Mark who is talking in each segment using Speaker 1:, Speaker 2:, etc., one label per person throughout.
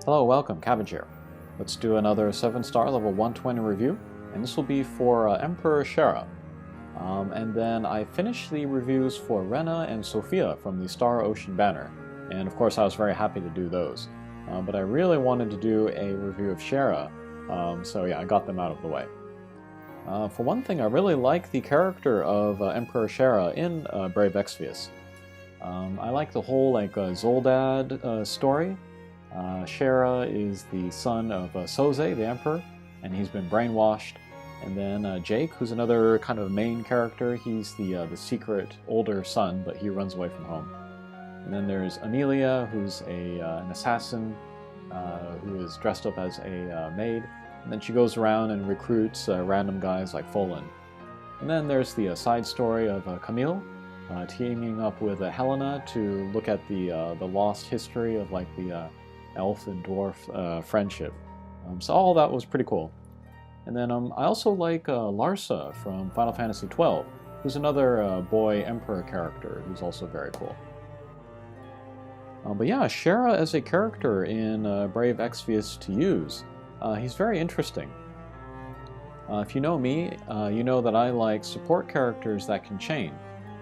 Speaker 1: Hello, welcome, Cabbage here. Let's do another 7-star level 120 review, and this will be for Emperor Shera. And then I finished the reviews for Rena and Sophia from the Star Ocean banner, and of course I was very happy to do those. But I really wanted to do a review of Shera, so yeah, I got them out of the way. For one thing, I really like the character of Emperor Shera in Brave Exvius. I like the whole Zoldaad story. Shera is the son of Soze, the Emperor, and he's been brainwashed. And then Jake, who's another kind of main character, he's the secret older son, but he runs away from home. And then there's Amelia, who's an assassin who is dressed up as a maid. And then she goes around and recruits random guys like Folan. And then there's the side story of Camille, teaming up with Helena to look at the lost history of the elf and dwarf friendship. So all that was pretty cool. And then I also like Larsa from Final Fantasy XII, who's another boy emperor character who's also very cool. But yeah, Shera as a character in Brave Exvius to use, he's very interesting. If you know me, you know that I like support characters that can chain.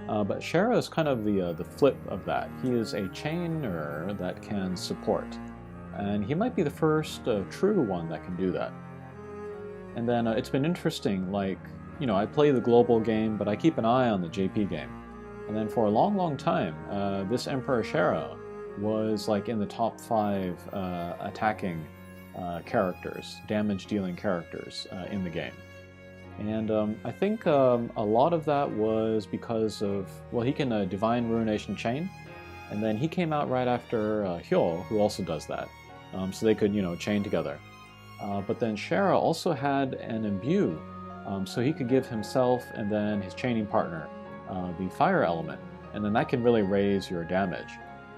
Speaker 1: But Shera is kind of the flip of that. He is a chainer that can support. And he might be the first true one that can do that. And then it's been interesting, I play the global game, but I keep an eye on the JP game. And then for a long time, this Emperor Shera was in the top 5 attacking characters, damage-dealing characters in the game. And I think a lot of that was because of, he can Divine Ruination Chain, and then he came out right after Hyo, who also does that. So they could, chain together. But then Shera also had an imbue, so he could give himself and then his chaining partner the fire element, and then that can really raise your damage.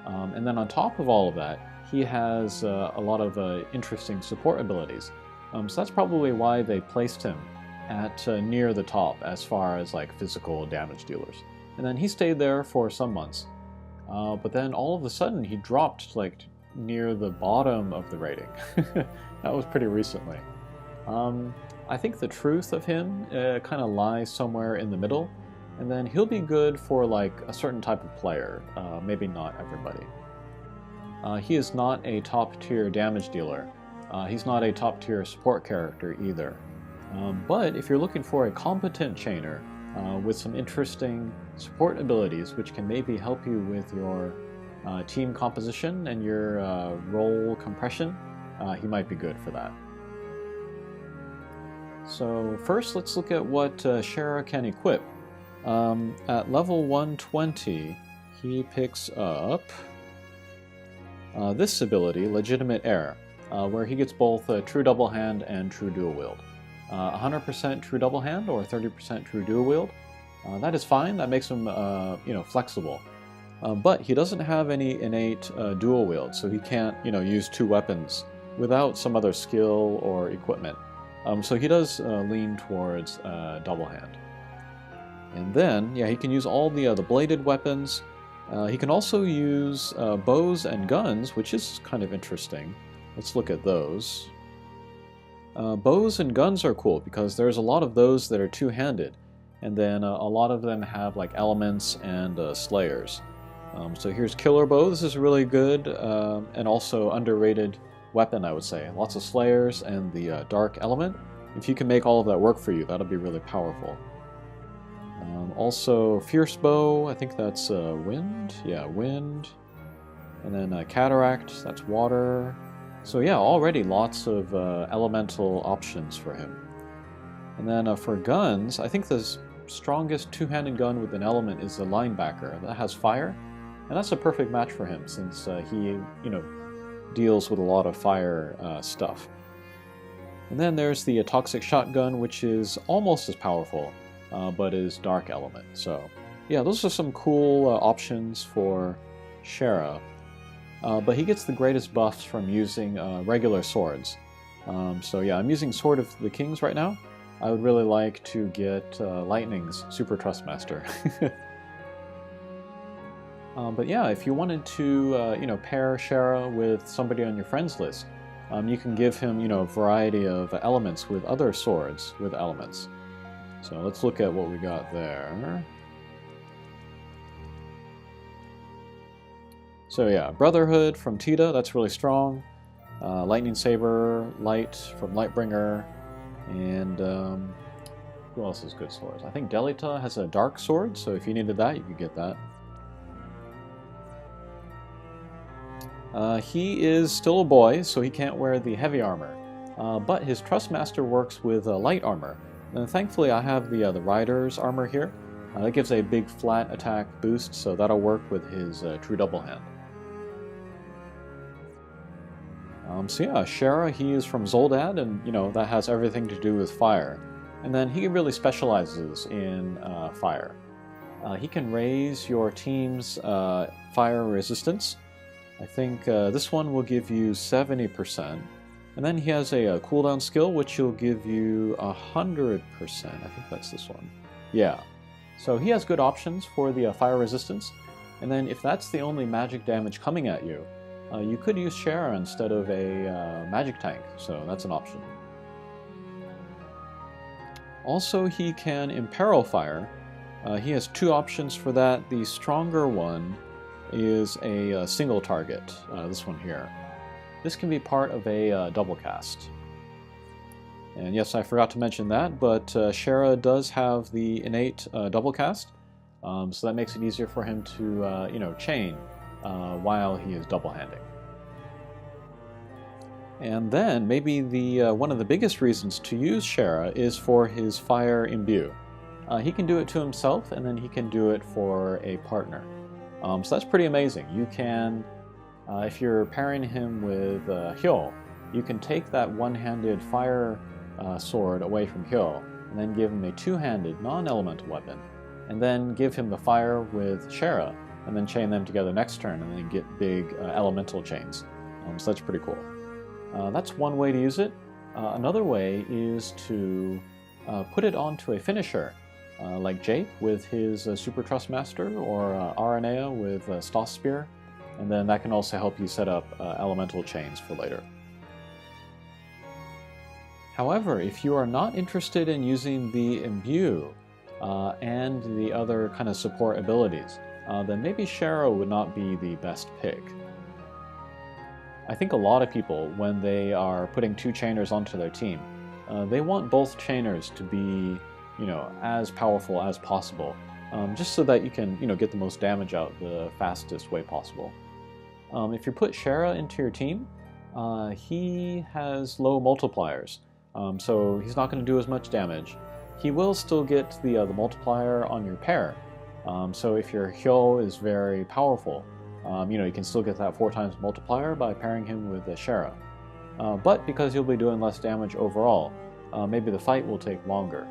Speaker 1: And then on top of all of that, he has a lot of interesting support abilities. So that's probably why they placed him at near the top as far as physical damage dealers. And then he stayed there for some months, but then all of a sudden he dropped near the bottom of the rating. That was pretty recently. I think the truth of him kind of lies somewhere in the middle, and then he'll be good for a certain type of player, maybe not everybody. He is not a top-tier damage dealer. He's not a top-tier support character either. But if you're looking for a competent chainer with some interesting support abilities which can maybe help you with your team composition and your role compression, he might be good for that. So first let's look at what Shera can equip. At level 120 he picks up this ability, Legitimate Heir, where he gets both True Double Hand and True Dual Wield. 100% True Double Hand or 30% True Dual Wield. That is fine, that makes him flexible. But he doesn't have any innate dual wield, so he can't, use 2 weapons without some other skill or equipment. So he does lean towards double hand. And then, he can use all the bladed weapons. He can also use bows and guns, which is kind of interesting. Let's look at those. Bows and guns are cool because there's a lot of those that are two-handed, and then a lot of them have elements and slayers. So here's Killer Bow. This is really good and also underrated weapon, I would say. Lots of slayers and the dark element. If you can make all of that work for you, that'll be really powerful. Also Fierce Bow, I think that's wind. Yeah, wind. And then Cataract, that's water. So yeah, already lots of elemental options for him. And then for guns, I think the strongest two-handed gun with an element is the Linebacker. That has fire. And that's a perfect match for him since he, deals with a lot of fire stuff. And then there's the Toxic Shotgun, which is almost as powerful, but is dark element. So yeah, those are some cool options for Shera. But he gets the greatest buffs from using regular swords. So yeah, I'm using Sword of the Kings right now. I would really like to get Lightning's Super Trustmaster. But yeah, if you wanted to, pair Shera with somebody on your friends list, you can give him, a variety of elements with other swords with elements. So let's look at what we got there. So yeah, Brotherhood from Tita, that's really strong. Lightning Saber, Light from Lightbringer, and who else has good swords? I think Delita has a dark sword, so if you needed that, you could get that. He is still a boy, so he can't wear the heavy armor, but his Trustmaster works with light armor. And thankfully I have the Rider's armor here. That gives a big flat attack boost, so that'll work with his True Double Hand. So yeah, Shera, he is from Zoldaad, and that has everything to do with fire. And then he really specializes in fire. He can raise your team's fire resistance. I think this one will give you 70%. And then he has a cooldown skill, which will give you 100%. I think that's this one. Yeah. So he has good options for the fire resistance. And then if that's the only magic damage coming at you, you could use Shera instead of a magic tank. So that's an option. Also, he can imperil fire. He has two options for that. The stronger one is a single target, this one here. This can be part of a double cast. And yes, I forgot to mention that, but Shera does have the innate double cast, so that makes it easier for him to chain while he is double handing. And then maybe the one of the biggest reasons to use Shera is for his fire imbue. He can do it to himself, and then he can do it for a partner. So that's pretty amazing. You can, if you're pairing him with Hyo, you can take that one-handed fire sword away from Hyo, and then give him a two-handed non-elemental weapon, and then give him the fire with Shera, and then chain them together next turn, and then get big elemental chains. So that's pretty cool. That's one way to use it. Another way is to put it onto a finisher, like Jake with his Super Trustmaster, or Aranea with Stoss Spear, and then that can also help you set up elemental chains for later. However, if you are not interested in using the imbue and the other kind of support abilities, then maybe Shera would not be the best pick. I think a lot of people, when they are putting two chainers onto their team, they want both chainers to be, as powerful as possible, just so that you can, get the most damage out the fastest way possible. If you put Shera into your team, he has low multipliers, so he's not going to do as much damage. He will still get the multiplier on your pair, so if your Hyo is very powerful, you can still get that 4 times multiplier by pairing him with Shera. But because you'll be doing less damage overall, maybe the fight will take longer.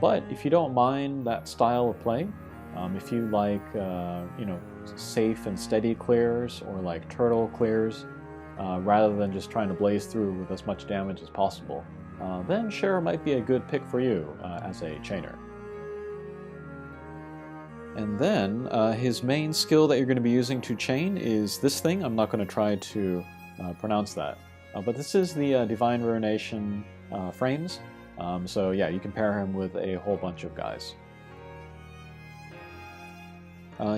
Speaker 1: But if you don't mind that style of play, if you like, safe and steady clears, or like turtle clears, rather than just trying to blaze through with as much damage as possible, then Shera might be a good pick for you as a chainer. And then his main skill that you're going to be using to chain is this thing. I'm not going to try to pronounce that. But this is the Divine Ruination frames. So yeah, you can pair him with a whole bunch of guys.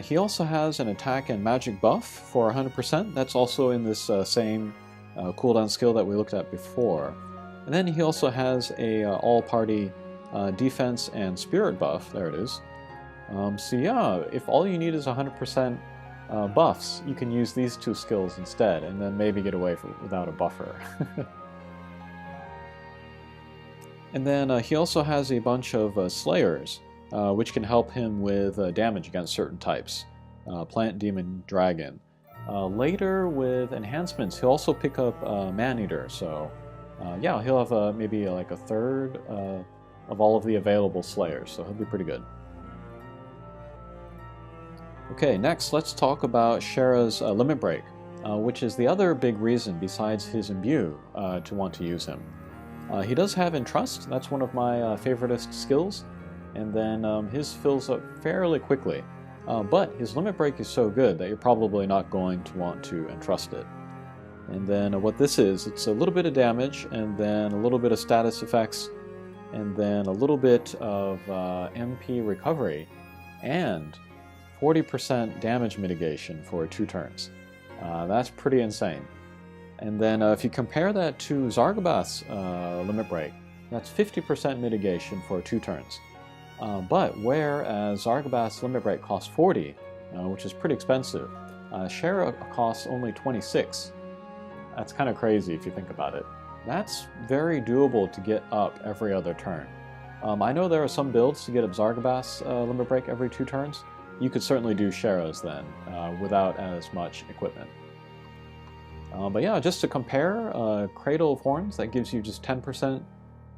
Speaker 1: He also has an attack and magic buff for 100%. That's also in this same cooldown skill that we looked at before. And then he also has a all-party defense and spirit buff. There it is. So yeah, if all you need is 100% buffs, you can use these two skills instead, and then maybe get away without a buffer. And then he also has a bunch of Slayers, which can help him with damage against certain types. Plant, Demon, Dragon. Later with enhancements, he'll also pick up Maneater, so yeah, he'll have maybe like a third of all of the available Slayers, so he'll be pretty good. Okay, next let's talk about Shera's Limit Break, which is the other big reason besides his imbue to want to use him. He does have Entrust, that's one of my favoritist skills, and then his fills up fairly quickly, but his Limit Break is so good that you're probably not going to want to entrust it. And then what this is, it's a little bit of damage, and then a little bit of status effects, and then a little bit of MP recovery, and 40% damage mitigation for 2 turns. That's pretty insane. And then if you compare that to Zargabath's limit break, that's 50% mitigation for 2 turns. But whereas Zargabath's limit break costs 40, which is pretty expensive, Shera costs only 26. That's kind of crazy if you think about it. That's very doable to get up every other turn. I know there are some builds to get up Zargabath's limit break every 2 turns. You could certainly do Shera's then, without as much equipment. But yeah, just to compare, Cradle of Horns, that gives you just 10%.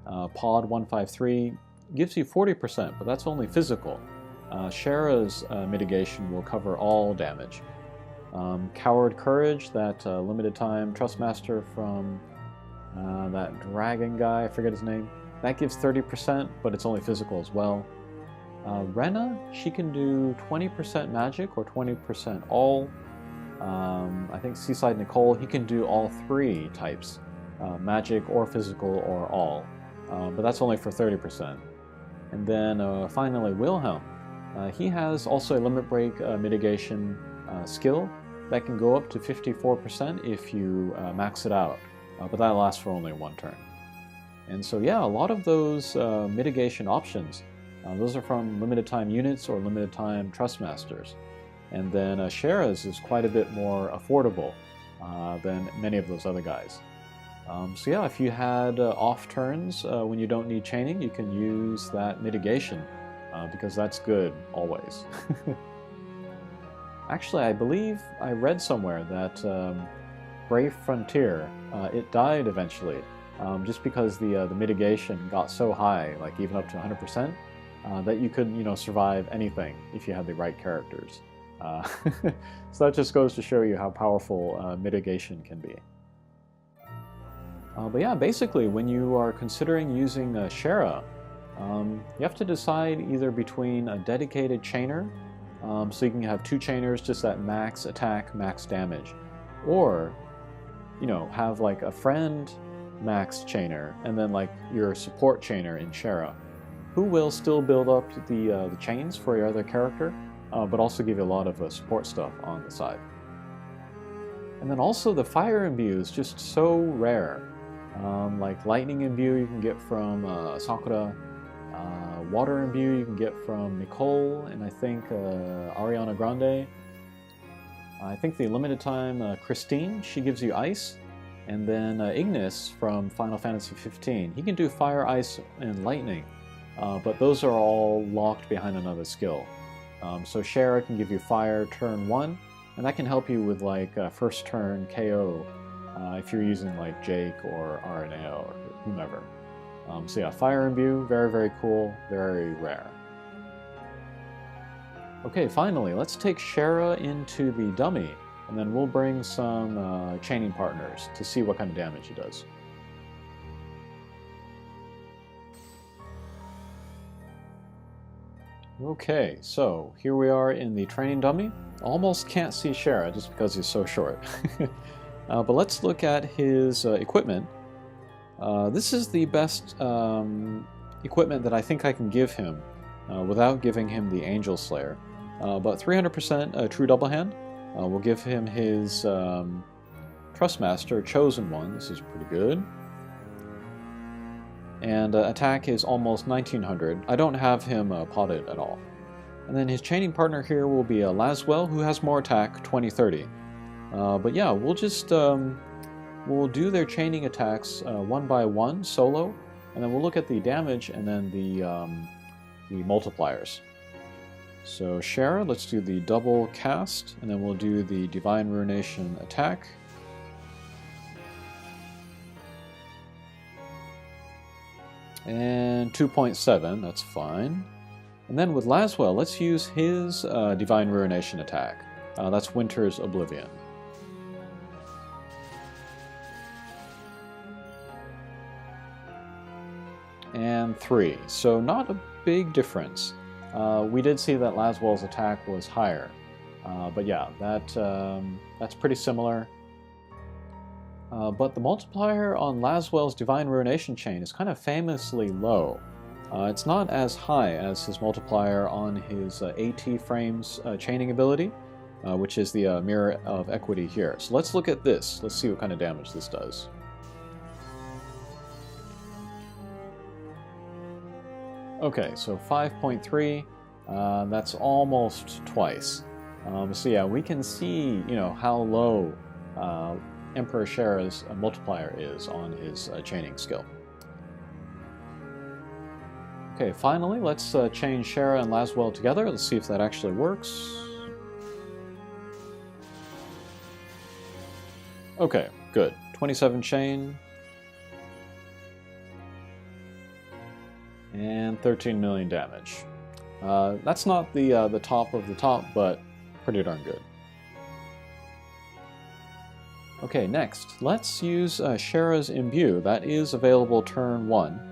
Speaker 1: Pod 153 gives you 40%, but that's only physical. Shera's mitigation will cover all damage. Coward Courage, that limited time Trustmaster from that dragon guy, I forget his name, that gives 30%, but it's only physical as well. Rena, she can do 20% magic or 20% all. I think Seaside Nicole, he can do all 3 types, magic or physical or all, but that's only for 30%. And then finally Wilhelm, he has also a limit break mitigation skill that can go up to 54% if you max it out, but that lasts for only 1 turn. And so yeah, a lot of those mitigation options, those are from limited time units or limited time Trustmasters. And then Shera's is quite a bit more affordable than many of those other guys. So yeah, if you had off turns when you don't need chaining, you can use that mitigation because that's good always. Actually, I believe I read somewhere that Brave Frontier, it died eventually just because the mitigation got so high, like even up to 100%, that you could, survive anything if you had the right characters. So that just goes to show you how powerful mitigation can be. But yeah, basically, when you are considering using Shera, you have to decide either between a dedicated chainer, so you can have 2 chainers just at max attack, max damage, or have like a friend max chainer and then like your support chainer in Shera, who will still build up the chains for your other character, but also give you a lot of support stuff on the side. And then also the fire imbue is just so rare. Like lightning imbue you can get from Sakura, water imbue you can get from Nicole, and I think Ariana Grande. I think the limited time Christine, she gives you ice. And then Ignis from Final Fantasy 15, he can do fire, ice, and lightning, but those are all locked behind another skill. So Shera can give you fire turn 1, and that can help you with like first turn KO if you're using like Jake or RNA or whomever. So yeah, fire imbue, very, very cool, very rare. Okay, finally, let's take Shera into the dummy, and then we'll bring some chaining partners to see what kind of damage he does. Okay, so here we are in the training dummy. Almost can't see Shera just because he's so short. But let's look at his equipment. This is the best equipment that I think I can give him without giving him the Angel Slayer. But 300% true double hand. We'll give him his Trustmaster, Chosen One. This is pretty good. And attack is almost 1900. I don't have him potted at all. And then his chaining partner here will be Laswell, who has more attack, 2030. But yeah, we'll just we'll do their chaining attacks 1 by 1 solo, and then we'll look at the damage and then the multipliers. So Shera, let's do the double cast, and then we'll do the Divine Ruination attack. And 2.7, that's fine. And then with Laswell, let's use his Divine Ruination attack. That's Winter's Oblivion. And 3, so not a big difference. We did see that Laswell's attack was higher, but yeah, that's pretty similar. but the multiplier on Laswell's Divine Ruination chain is kind of famously low. It's not as high as his multiplier on his AT frames chaining ability, which is the Mirror of Equity here. So let's look at this. Let's see what kind of damage this does. Okay, so 5.3, that's almost twice. So yeah, we can see, how low Emperor Shera's multiplier is on his chaining skill. Okay, finally, let's chain Shera and Laswell together. Let's see if that actually works. Okay, good. 27 chain. And 13 million damage. That's not the top of the top, but pretty darn good. Okay, next, let's use Shera's Imbue. That is available turn 1.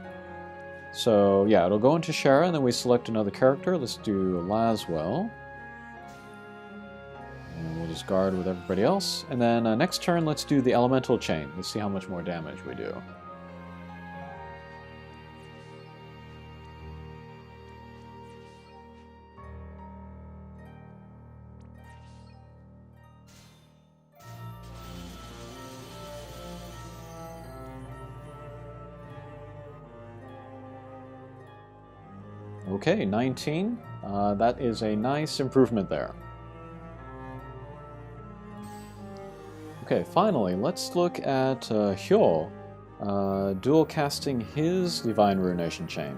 Speaker 1: So yeah, it'll go into Shera, and then we select another character. Let's do Laswell. And we'll just guard with everybody else. And then next turn, let's do the Elemental Chain. Let's see how much more damage we do. Okay, 19. That is a nice improvement there. Okay, finally, let's look at Hyo dual casting his Divine Ruination Chain.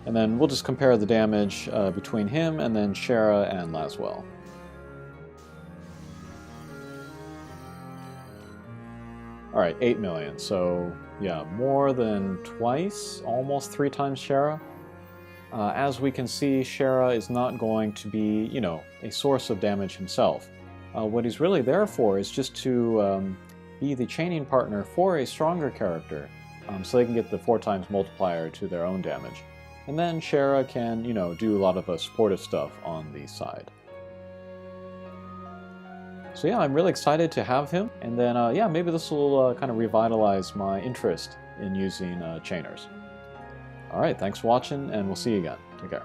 Speaker 1: And then we'll just compare the damage between him and then Shera and Laswell. Alright, 8 million, so yeah, more than twice, almost 3 times Shera. As we can see, Shera is not going to be, a source of damage himself. What he's really there for is just to be the chaining partner for a stronger character, so they can get the 4 times multiplier to their own damage. And then Shera can, do a lot of supportive stuff on the side. So yeah, I'm really excited to have him, and then yeah, maybe this will kind of revitalize my interest in using chainers. Alright, thanks for watching, and we'll see you again. Take care.